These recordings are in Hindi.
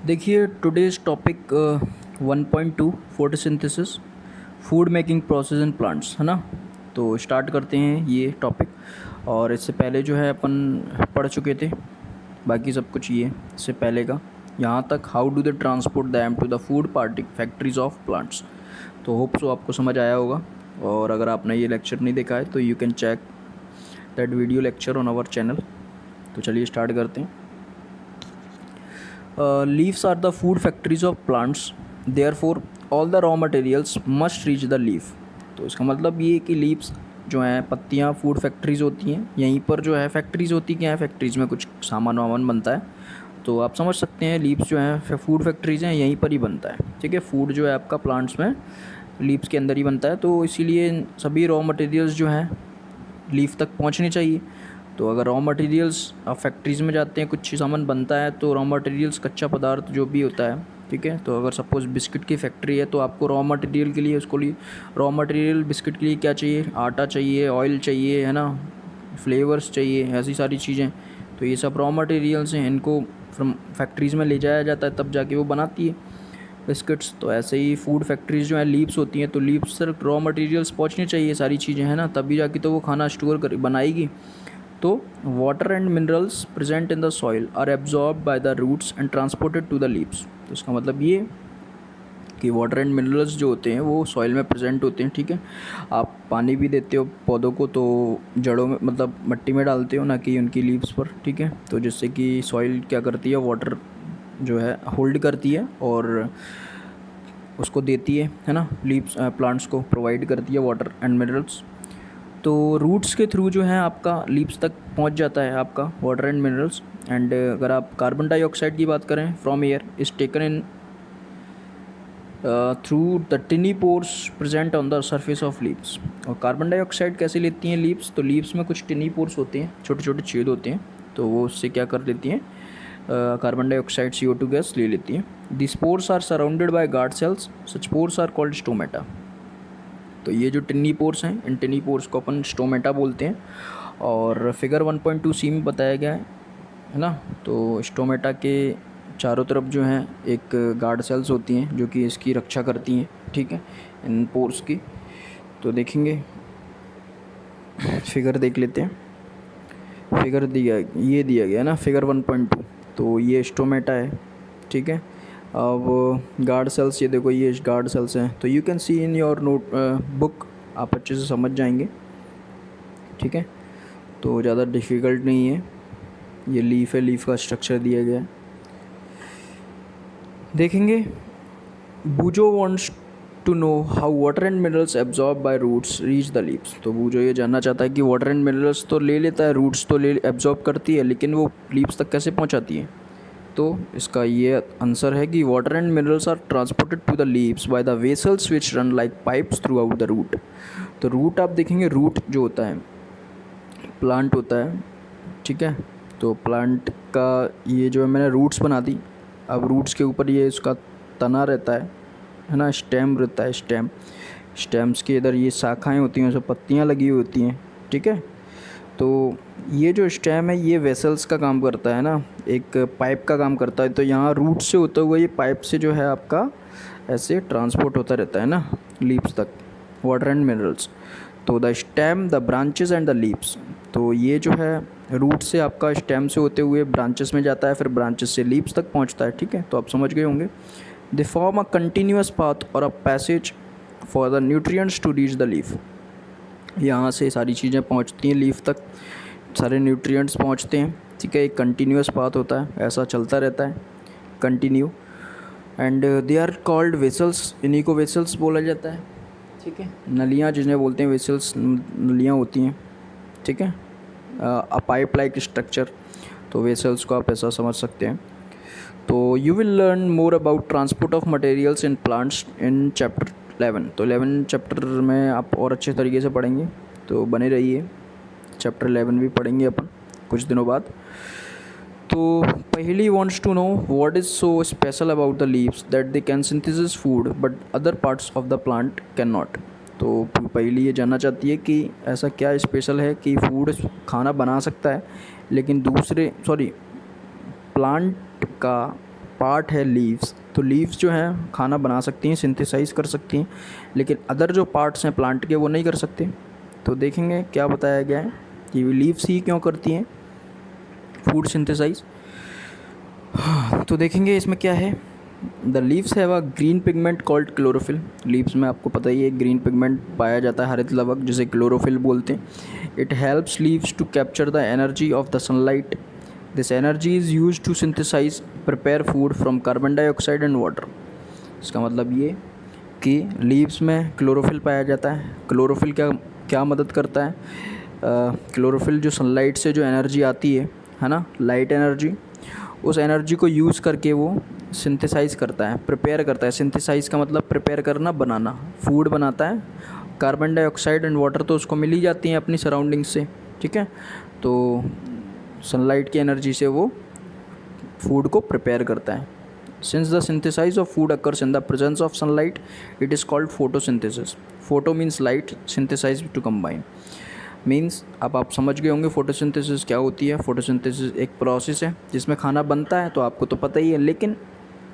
देखिए today's topic 1.2 photosynthesis food making process in plants है ना। तो स्टार्ट करते हैं ये टॉपिक। और इससे पहले जो है अपन पढ़ चुके थे बाकी सब कुछ ये इससे पहले का यहाँ तक। How do they transport them to the food party factories of plants. तो होप सो आपको समझ आया होगा। और अगर आपने ये लेक्चर नहीं देखा है तो you can check that video lecture on our channel. तो चलिए स्टार्ट करते हैं। Leaves are the food factories of plants, therefore all the raw materials must reach the leaf। तो इसका मतलब ये है कि लीव्स जो हैं पत्तियाँ फूड फैक्ट्रीज होती हैं, यहीं पर जो है फैक्ट्रीज होती क्या है, फैक्ट्रीज में कुछ सामान वामान बनता है। तो आप समझ सकते हैं लीव्स जो हैं फूड फैक्ट्रीज हैं, यहीं पर ही बनता है। ठीक है, फूड जो है आपका प्लांट्स में लीव्स के अंदर ही बनता है। तो इसीलिए सभी रॉ मटेरियल्स जो हैं लीफ तक पहुँचने चाहिए। तो अगर रॉ मटेरियल्स आप फैक्ट्रीज़ में जाते हैं, कुछ सामान बनता है, तो रॉ मटेरियल्स कच्चा पदार्थ जो भी होता है, ठीक है। तो अगर सपोज़ बिस्किट की फैक्ट्री है तो आपको रॉ मटेरियल के लिए उसको लिए रॉ मटेरियल बिस्किट के लिए क्या चाहिए, आटा चाहिए, ऑयल चाहिए, है ना, फ्लेवर्स चाहिए, ऐसी सारी चीज़ें। तो ये सब रॉ मटेरियल्स हैं, इनको फ्रॉम फैक्ट्रीज़ में ले जाया जाता है, तब जाके वो बनाती है बिस्किट्स। तो ऐसे ही फूड फैक्ट्रीज जो है लीव्स होती हैं, तो लीव्स सिर्फ रॉ मटेरियल्स पहुँचनी चाहिए सारी चीज़ें, है ना, तभी जाके तो वो खाना स्टोर कर बनाएगी। तो water and minerals present in the soil are absorb by the roots and transported to the leaves. तो इसका मतलब ये कि वाटर एंड मिनरल्स जो होते हैं वो सॉइल में प्रेजेंट होते हैं। ठीक है, आप पानी भी देते हो पौधों को तो जड़ों में मतलब मिट्टी में डालते हो, ना कि उनकी लीव्स पर। ठीक है, तो जिससे कि सॉइल क्या करती है, वाटर जो है होल्ड करती है और उसको देती है ना, लीव्स प्लांट्स को प्रोवाइड करती है वाटर एंड मिनरल्स। तो रूट्स के थ्रू जो है आपका लीव्स तक पहुंच जाता है आपका वाटर एंड मिनरल्स। एंड अगर आप कार्बन डाइऑक्साइड की बात करें from air is taken in through the टिनी pores present on the surface of leaves. और कार्बन डाइऑक्साइड कैसे लेती हैं लीव्स, तो लीव्स में कुछ टिनी पोर्स होते हैं, छोटे छोटे छेद होते हैं, तो वो उससे क्या कर लेती हैं, कार्बन डाइऑक्साइड CO2 गैस ले लेती हैं। The spores are surrounded by guard cells, such pores are called stomata. तो ये जो टिनी पोर्स हैं, इन टिनी पोर्स को अपन स्टोमेटा बोलते हैं। और फिगर 1.2C में बताया गया है ना। तो स्टोमेटा के चारों तरफ जो हैं एक गार्ड सेल्स होती हैं जो कि इसकी रक्षा करती हैं, ठीक है, इन पोर्स की। तो देखेंगे, फिगर देख लेते हैं। फिगर दिया गया है ना, फिगर 1.2। तो ये स्टोमेटा है, ठीक है। अब गार्ड सेल्स, ये देखो ये गार्ड सेल्स हैं। तो you can see in your note book, आप अच्छे से समझ जाएंगे, ठीक है। तो ज़्यादा डिफ़िकल्ट नहीं है, ये लीफ है, लीफ का स्ट्रक्चर दिया गया है। देखेंगे, Boojho wants to know how water and minerals absorb by roots reach the leaves. तो बूजो ये जानना चाहता है कि वाटर एंड मिनरल्स तो ले लेता है, रूट्स तो ले एब्जॉर्ब करती है, लेकिन वो लीव्स तक कैसे पहुंचाती है। तो इसका ये आंसर है कि water and minerals are transported to the leaves by the vessels which run like pipes throughout the root. तो रूट आप देखेंगे, रूट जो होता है प्लांट होता है, ठीक है। तो प्लांट का ये जो है मैंने रूट्स बना दी। अब रूट्स के ऊपर ये इसका तना रहता है ना, स्टेम रहता है, स्टेम्स के इधर ये शाखाएं होती हैं, उसमें पत्तियां लगी हुई होती हैं, ठीक है। तो ये जो स्टेम है ये वेसल्स का काम करता है ना, एक पाइप का काम करता है। तो यहाँ रूट से होता हुआ ये पाइप से जो है आपका ऐसे ट्रांसपोर्ट होता रहता है ना लीव्स तक, वाटर एंड मिनरल्स। तो the stem, the branches and the leaves. तो ये जो है रूट से आपका स्टेम से होते हुए ब्रांचेस में जाता है, फिर ब्रांचेस से लीव्स तक पहुँचता है, ठीक है। तो आप समझ गए होंगे। They form a continuous path और a passage for the nutrients to reach the leaf. यहाँ से सारी चीज़ें पहुँचती हैं लीफ तक, सारे न्यूट्रिएंट्स पहुँचते हैं, ठीक है। एक कंटिन्यूस पाथ होता है, ऐसा चलता रहता है, continue. And they are called vessels, इन्हीं को वेसल्स बोला जाता है, ठीक है। नलियाँ जिन्हें बोलते हैं वेसल्स, नलियाँ होती हैं, ठीक है। अ पाइप लाइक स्ट्रक्चर, तो वेसल्स को आप ऐसा समझ सकते हैं। तो you will learn more about transport of materials in plants in chapter 11। तो 11 चैप्टर में आप और अच्छे तरीके से पढ़ेंगे, तो बने रहिए। चैप्टर 11 भी पढ़ेंगे अपन कुछ दिनों बाद। तो पहली wants to know what is so special about the leaves that they can synthesis food but other parts of the plant can not. तो पहली ये जानना चाहती है कि ऐसा क्या स्पेशल है कि फूड खाना बना सकता है लेकिन प्लांट का पार्ट है लीव्स, तो लीव्स जो हैं खाना बना सकती हैं, सिंथेसाइज कर सकती हैं, लेकिन अदर जो पार्ट्स हैं प्लांट के वो नहीं कर सकते। तो देखेंगे क्या बताया गया है कि लीव्स ही क्यों करती हैं फूड सिंथेसाइज। तो देखेंगे इसमें क्या है। The leaves have a green pigment called chlorophyll. Leaves में आपको पता ही है ग्रीन पिगमेंट पाया जाता है, हरित लवक, जिसे क्लोरोफिल बोलते हैं। It helps leaves to capture the energy of the sunlight. This energy is use to synthesize prepare food from carbon dioxide and water. इसका मतलब ये कि लीव्स में क्लोरोफिल पाया जाता है। क्लोरोफिल क्या क्या मदद करता है? क्लोरोफिल जो सनलाइट से जो एनर्जी आती है ना, लाइट एनर्जी, उस एनर्जी को यूज़ करके वो सिंथेसाइज करता है, प्रिपेयर करता है। सिंथेसाइज का मतलब प्रिपेयर करना, बनाना, फूड बनाता है। कार्बन डाइऑक्साइड एंड वाटर तो उसको मिल ही जाती हैं अपनी सराउंडिंग से, ठीक है। तो सनलाइट की एनर्जी से वो फूड को प्रिपेयर करता है। Since the synthesize of food occurs in the presence of sunlight, it is called photosynthesis. Photo means light, synthesize to combine means. अब आप समझ गए होंगे फोटोसिंथेसिस क्या होती है। फोटोसिंथेसिस एक प्रोसेस है जिसमें खाना बनता है, तो आपको तो पता ही है, लेकिन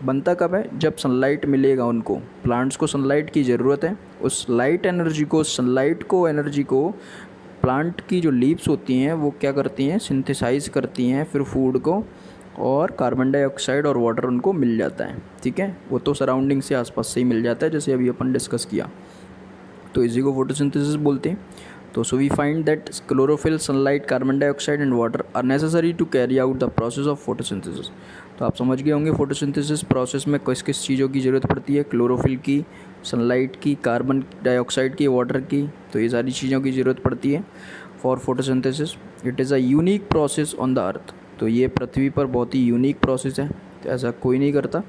बनता कब है? जब सनलाइट मिलेगा उनको। प्लांट्स को सनलाइट की ज़रूरत है। उस लाइट एनर्जी को, सनलाइट को, एनर्जी को प्लांट की जो लीव्स होती हैं वो क्या करती हैं? सिंथेसाइज करती हैं फिर फूड को, और कार्बन डाइऑक्साइड और वाटर उनको मिल जाता है, ठीक है। वो तो सराउंडिंग से आसपास से ही मिल जाता है, जैसे अभी अपन डिस्कस किया। तो इसी को फोटोसिंथेसिस बोलते हैं। तो so we find that chlorophyll, sunlight, carbon dioxide and water are necessary to carry out the process of photosynthesis. तो आप समझ गए होंगे फोटोसिंथेसिस प्रोसेस में किस किस चीज़ों की ज़रूरत पड़ती है। क्लोरोफिल की, सनलाइट की, कार्बन डाइऑक्साइड की, वाटर की। तो ये सारी चीज़ों की ज़रूरत पड़ती है for photosynthesis. It is a unique process on the earth. तो ये पृथ्वी पर बहुत ही यूनिक प्रोसेस है, तो ऐसा कोई नहीं करता।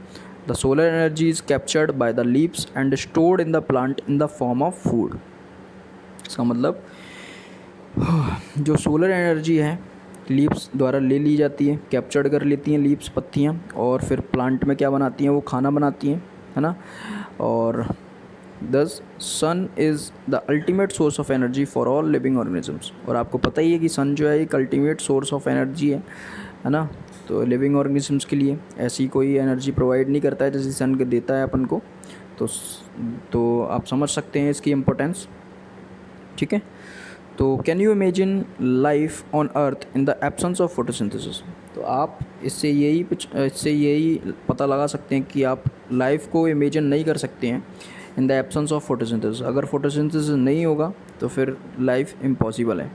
The solar energy is captured by the leaves and stored in the plant in the form of food. इसका मतलब जो सोलर एनर्जी है लीव्स द्वारा ले ली जाती है, कैप्चर्ड कर लेती हैं लीव्स, पत्तियाँ, और फिर प्लांट में क्या बनाती हैं? वो खाना बनाती हैं, है ना। और this sun is the ultimate source of energy for all living organisms. और आपको पता ही है कि सन जो है एक अल्टीमेट सोर्स ऑफ एनर्जी है ना। तो लिविंग ऑर्गेनिजम्स के लिए ऐसी कोई एनर्जी प्रोवाइड नहीं करता है जैसे सन देता है अपन को। तो आप समझ सकते हैं इसकी इम्पोर्टेंस, ठीक है। तो can you imagine life on earth in the absence of photosynthesis. तो आप इससे यही पता लगा सकते हैं कि आप लाइफ को इमेजिन नहीं कर सकते हैं इन द एब्सेंस ऑफ फोटोसिंथेसिस। अगर फोटोसिंथेसिस नहीं होगा तो फिर लाइफ इम्पॉसिबल है।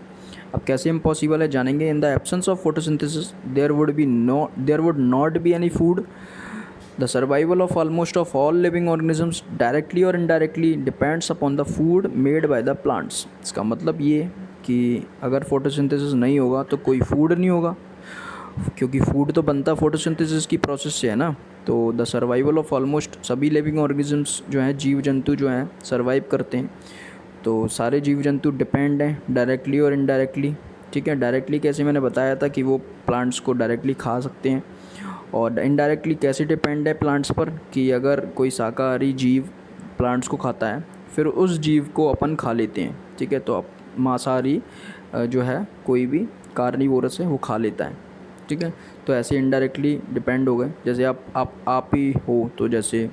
अब कैसे इम्पॉसिबल है जानेंगे। In the absence of photosynthesis there would not be any food. The survival of almost of all living organisms directly or indirectly depends upon the food made by the plants। इसका मतलब ये कि अगर फोटोसिंथेसिस नहीं होगा तो कोई फूड नहीं होगा, क्योंकि फूड तो बनता फोटोसिंथेसिस की प्रोसेस से है ना। तो द सर्वाइवल ऑफ ऑलमोस्ट सभी लिविंग ऑर्गेनिजम्स जो हैं, जीव जंतु जो हैं, सर्वाइव करते हैं। तो सारे जीव जंतु डिपेंड हैं डायरेक्टली और इनडायरेक्टली, ठीक है। डायरेक्टली कैसे, मैंने बताया था कि वो प्लांट्स को डायरेक्टली खा सकते हैं, और इनडायरेक्टली कैसे डिपेंड है प्लांट्स पर, कि अगर कोई शाकाहारी जीव प्लांट्स को खाता है फिर उस जीव को अपन खा लेते हैं, ठीक है। तो मांसाहारी जो है कोई भी कार्निवोरस है वो खा लेता है, ठीक है। तो ऐसे इनडायरेक्टली डिपेंड हो गए। जैसे आप ही हो, तो जैसे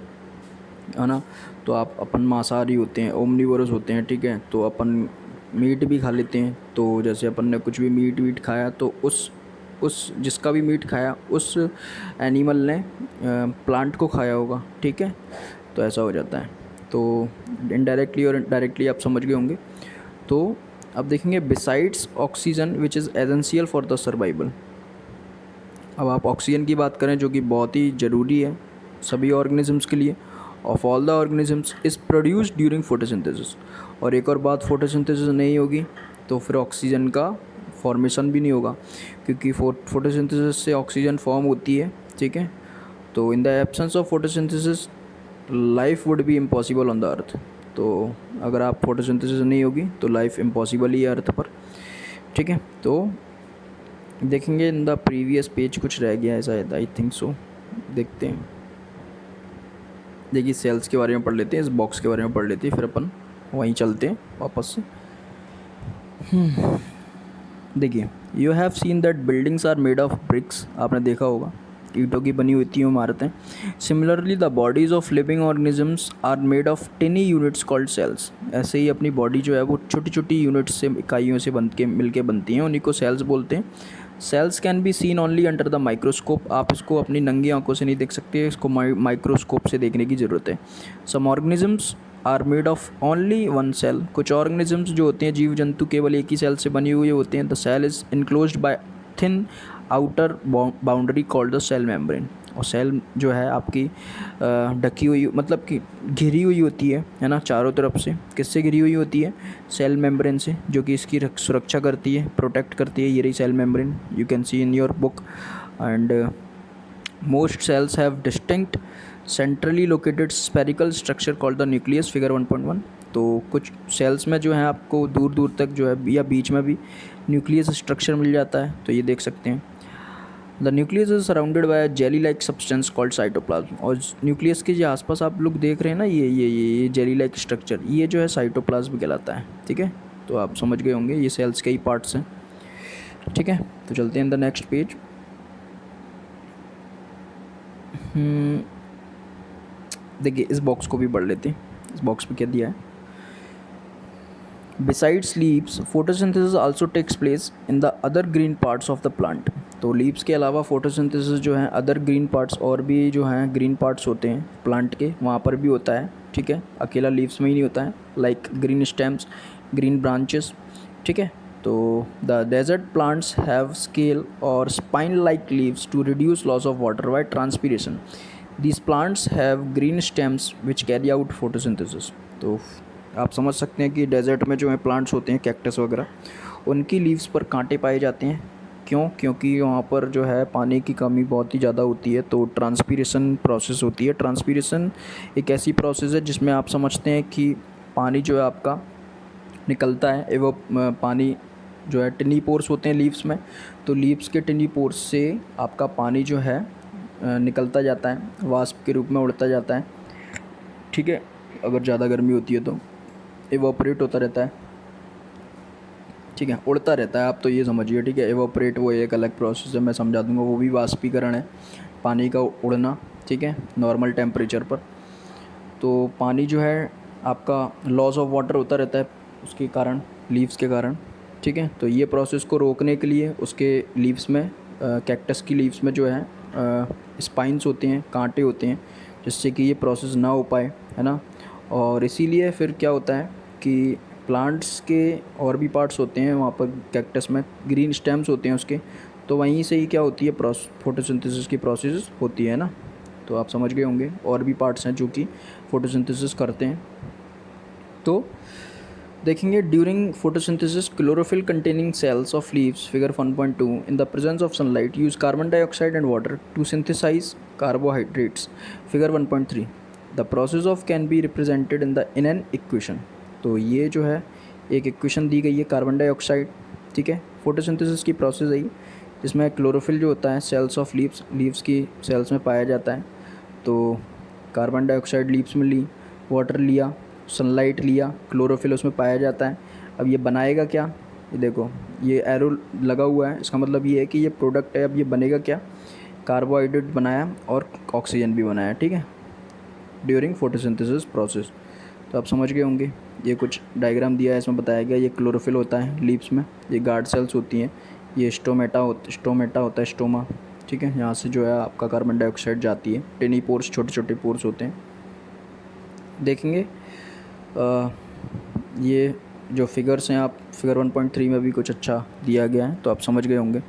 है ना, तो आप अपन मांसाहारी होते हैं, ओमनिवोरस होते हैं, ठीक है। तो अपन मीट भी खा लेते हैं। तो जैसे अपन ने कुछ भी मीट खाया तो उस जिसका भी मीट खाया उस एनिमल ने प्लांट को खाया होगा, ठीक है। तो ऐसा हो जाता है। तो इनडायरेक्टली और डायरेक्टली आप समझ गए होंगे। तो अब देखेंगे besides oxygen which is essential for the survival. अब आप ऑक्सीजन की बात करें जो कि बहुत ही ज़रूरी है सभी ऑर्गेनिजम्स के लिए, of all the organisms is produced during photosynthesis. और एक और बात, फोटोसिंथेसिस नहीं होगी तो फिर ऑक्सीजन का फॉर्मेशन भी नहीं होगा, क्योंकि फोटोसिंथेसिस से ऑक्सीजन फॉर्म होती है, ठीक है। तो इन the absence of photosynthesis life would be impossible on the earth. तो अगर आप फोटोसिंथेसिस नहीं होगी तो लाइफ इम्पॉसिबल ही है अर्थ पर, ठीक है। तो देखेंगे इन द प्रीवियस पेज कुछ रह गया है शायद, आई थिंक सो। देखते हैं, देखिए सेल्स के बारे में पढ़ लेते हैं, इस बॉक्स के बारे में पढ़ लेते हैं, फिर अपन वहीं चलते हैं वापस से। देखिए, you have seen that buildings are made of bricks. आपने देखा होगा ईंटों की बनी होती हैं इमारतें। Similarly the bodies of living organisms are made of tiny units called cells. ऐसे ही अपनी बॉडी जो है वो छोटी छोटी यूनिट्स से, इकाइयों से बन के मिल के बनती हैं, उन्हीं को सेल्स बोलते हैं। Cells can be seen only under the microscope. आप इसको अपनी नंगी आंखों से नहीं देख सकते, इसको माइक्रोस्कोप से देखने की ज़रूरत है। Some organisms are made of only one cell. कुछ ऑर्गेनिजम्स जो होते हैं, जीव जंतु, केवल एक ही सेल से बने हुए होते हैं। The cell is enclosed by thin outer boundary called the cell membrane. और सेल जो है आपकी ढकी हुई, मतलब कि घिरी हुई होती है ना, चारों तरफ से। किससे घिरी हुई होती है? सेल मेम्ब्रेन से, जो कि इसकी सुरक्षा करती है, प्रोटेक्ट करती है। ये रही cell membrane, you can see in your book. And most cells have distinct centrally located spherical structure called the nucleus, figure 1.1। तो कुछ सेल्स में जो है आपको दूर दूर तक जो है या बीच में भी न्यूक्लियस स्ट्रक्चर मिल जाता है, तो ये देख सकते हैं। The nucleus is surrounded by jelly like substance called cytoplasm. और न्यूक्लियस के जो आसपास आप लोग देख रहे हैं ना, ये जेली लाइक स्ट्रक्चर, ये जो है साइटोप्लाज्म कहलाता है। ठीक है, तो आप समझ गए होंगे ये सेल्स के ही पार्ट्स हैं। ठीक है, तो चलते हैं द नेक्स्ट पेज। देखिए इस बॉक्स को भी पढ़ लेते हैं। इस बॉक्स में क्या दिया है? Besides leaves photosynthesis also takes place in the other green parts of the plant. तो लीव्स के अलावा फोटोसिंथेसिस जो है अदर ग्रीन पार्ट्स, और भी जो हैं ग्रीन पार्ट्स होते हैं प्लांट के, वहाँ पर भी होता है। ठीक है, अकेला लीव्स में ही नहीं होता है। Like green stems, green branches. ठीक है, तो the desert plants have scale और spine like leaves to reduce loss of water by transpiration. These plants have green stems which carry out photosynthesis। तो आप समझ सकते हैं कि डेजर्ट में जो है प्लांट्स होते हैं, कैक्टस वगैरह, उनकी लीव्स पर कांटे पाए जाते हैं। क्यों? क्योंकि वहाँ पर जो है पानी की कमी बहुत ही ज़्यादा होती है, तो ट्रांसपीरेशन प्रोसेस होती है। ट्रांसपीरेशन एक ऐसी प्रोसेस है जिसमें आप समझते हैं कि पानी जो है आपका निकलता है। वो पानी जो है टिनी पोर्स होते हैं लीव्स में, तो लीव्स के टिनी पोर्स से आपका पानी जो है निकलता जाता है, वाष्प के रूप में उड़ता जाता है। ठीक है, अगर ज़्यादा गर्मी होती है तो एवोपरेट होता रहता है। ठीक है, उड़ता रहता है, आप तो ये समझिए। ठीक है, एवोपरेट वो एक अलग प्रोसेस है, मैं समझा दूंगा, वो भी वाष्पीकरण है, पानी का उड़ना। ठीक है, नॉर्मल टेम्परेचर पर। तो पानी जो है आपका लॉस ऑफ वाटर होता रहता है उसके कारण, लीव्स के कारण। ठीक है, तो ये प्रोसेस को रोकने के लिए उसके लीव्स में, कैक्टस की लीव्स में जो है स्पाइंस होते हैं, कांटे होते हैं, जिससे कि ये प्रोसेस ना हो पाए, है ना। और इसीलिए फिर क्या होता है कि प्लांट्स के और भी पार्ट्स होते हैं वहाँ पर, कैक्टस में ग्रीन स्टेम्स होते हैं उसके, तो वहीं से ही क्या होती है, फोटोसिंथेसिस की प्रोसेस होती है ना। तो आप समझ गए होंगे और भी पार्ट्स हैं जो कि फोटोसिंथेसिस करते हैं। तो देखेंगे, during photosynthesis chlorophyll containing cells of leaves, figure 1.2, in the presence of sunlight use carbon dioxide and water to synthesize carbohydrates, figure 1.3। The process of can be represented in an equation. तो ये जो है एक इक्वेशन दी गई है, कार्बन डाइऑक्साइड। ठीक है, फोटोसिंथेसिस की प्रोसेस है जिसमें क्लोरोफिल जो होता है सेल्स ऑफ लीव्स की सेल्स में पाया जाता है। तो कार्बन डाइऑक्साइड लीव्स में ली, वाटर लिया, सनलाइट लिया, क्लोरोफिल उसमें पाया जाता है। अब ये बनाएगा क्या? ये देखो, ये एरो लगा हुआ है, इसका मतलब ये है कि ये प्रोडक्ट है। अब ये बनेगा क्या? कार्बोहाइड्रेट बनाया और ऑक्सीजन भी बनाया। ठीक है, ड्यूरिंग फोटोसिंथेसिस प्रोसेस। तो आप समझ गए होंगे, ये कुछ डायग्राम दिया है, इसमें बताया गया ये क्लोरोफिल होता है लीव्स में, ये गार्ड सेल्स होती हैं, ये स्टोमेटा होता है, स्टोमा। ठीक है, यहाँ से जो है आपका कार्बन डाइऑक्साइड जाती है, टिनी पोर्स, छोटे छोटे पोर्स होते हैं। देखेंगे ये जो फिगर्स हैं, आप फिगर 1.3 में भी कुछ अच्छा दिया गया है, तो आप समझ गए होंगे।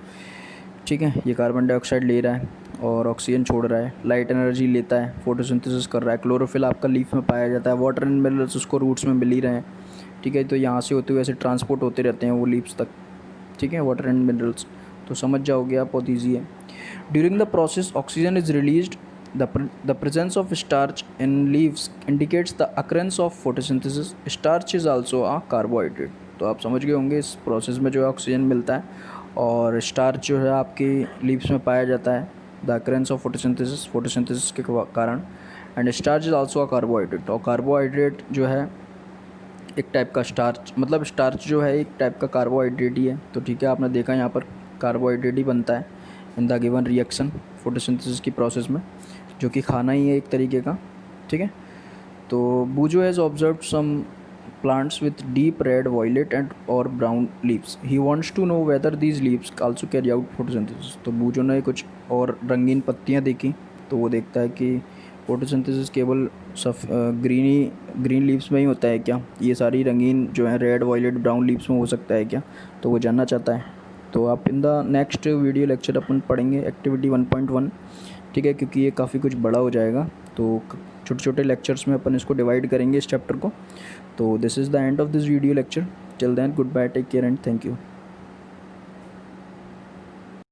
ठीक है, ये कार्बन डाइऑक्साइड ले रहा है और ऑक्सीजन छोड़ रहा है, लाइट एनर्जी लेता है, फोटोसिंथेसिस कर रहा है। क्लोरोफिल आपका लीफ में पाया जाता है, वाटर एंड मिनरल्स उसको रूट्स में मिल ही रहे हैं। ठीक है, तो यहाँ से होते हुए ऐसे ट्रांसपोर्ट होते रहते हैं वो लीव्स तक। ठीक है, वाटर एंड मिनरल्स, तो समझ जाओगे आप, बहुत ईजी है। During the process oxygen is released. The presence of starch in leaves indicates the occurrence of photosynthesis. Starch is also a carbohydrate। तो आप समझ गए होंगे, इस प्रोसेस में जो है ऑक्सीजन मिलता है और स्टार्च जो है आपके लीव्स में पाया जाता है। द अकरेंस ऑफ फोटोसिंथेसिस के कारण। And starch is also a carbohydrate. और कार्बोहाइड्रेट जो है एक टाइप का स्टार्च, मतलब स्टार्च जो है एक टाइप का कार्बोहाइड्रेट ही है। तो ठीक है, आपने देखा यहाँ पर कार्बोहाइड्रेट ही बनता है, in the given reaction photosynthesis की प्रोसेस में, जो कि खाना ही है एक तरीके का, ठीक है। तो Boojho has observe some plants with deep red, violet and or brown leaves. He wants to know whether these leaves also carry out photosynthesis. तो बूजो ने कुछ और रंगीन पत्तियाँ देखी, तो वो देखता है कि फोटोसिंथेसिस केवल ग्रीन लीव्स में ही होता है क्या, ये सारी रंगीन जो है रेड वायलेट ब्राउन लीव्स में हो सकता है क्या, तो वो जानना चाहता है। तो आप in the next video lecture अपन पढ़ेंगे एक्टिविटी 1.1, ठीक है, क्योंकि ये काफ़ी कुछ बड़ा हो जाएगा, तो छोटे छोटे लेक्चर्स में अपन इसको डिवाइड करेंगे इस चैप्टर को। तो this is the end of this video lecture. Till then goodbye, take care and thank you.